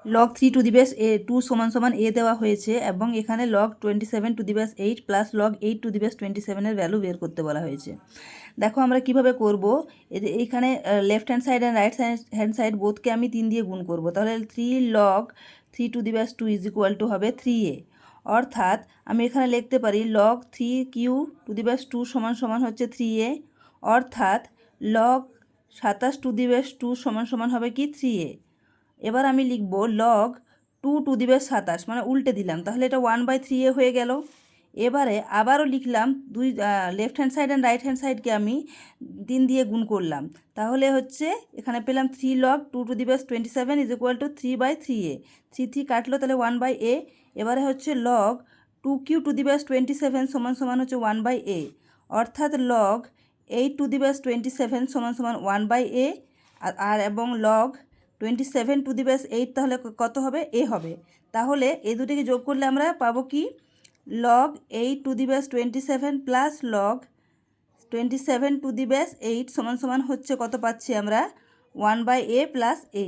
Log 3 to the base 2 = a দেওয়া হয়েছে এবং এখানে log 27 to the base 8 plus log 8 to the base 27 value বের করতে বলা হয়েছে। দেখো আমরা কিভাবে করব। এইখানে left hand side and right hand side বোথকে আমি 3 দিয়ে গুণ করব, তাহলে 3 log 3 টু দি বেস 2 হবে 3a। অর্থাৎ আমি এখানে লিখতে পারি log 3q two the base 2 সমান হচ্ছে 3a, অর্থাৎ লগ 27 টু দি বেস 2 সমান হবে কি 3a। এবার আমি লিখব লগ 2 টু দি বেস 27, মানে উল্টে দিলাম, তাহলে এটা 1/3a হয়ে গেল। এবারে আবারও লিখলাম, দুই left hand side and right hand সাইডকে আমি 3 দিয়ে গুণ করলাম, তাহলে হচ্ছে এখানে পেলাম 3 log 2 two the base 27 = 3/3a। 3 কাটলো, তাহলে 1/a। এবারে হচ্ছে log 2q two the base 27 সমান হচ্ছে 1/a, অর্থাৎ লগ 8 টু দি বেস 27 সমান 1/a। আর এবং লগ 27 টু দি বেস 8 তাহলে কত হবে? a হবে। তাহলে এই দুটিকে যোগ করলে আমরা পাবো কি log 8 to the base 27 plus log 27 to the base 8 সমান হচ্ছে কত পাচ্ছি আমরা 1/a প্লাস a।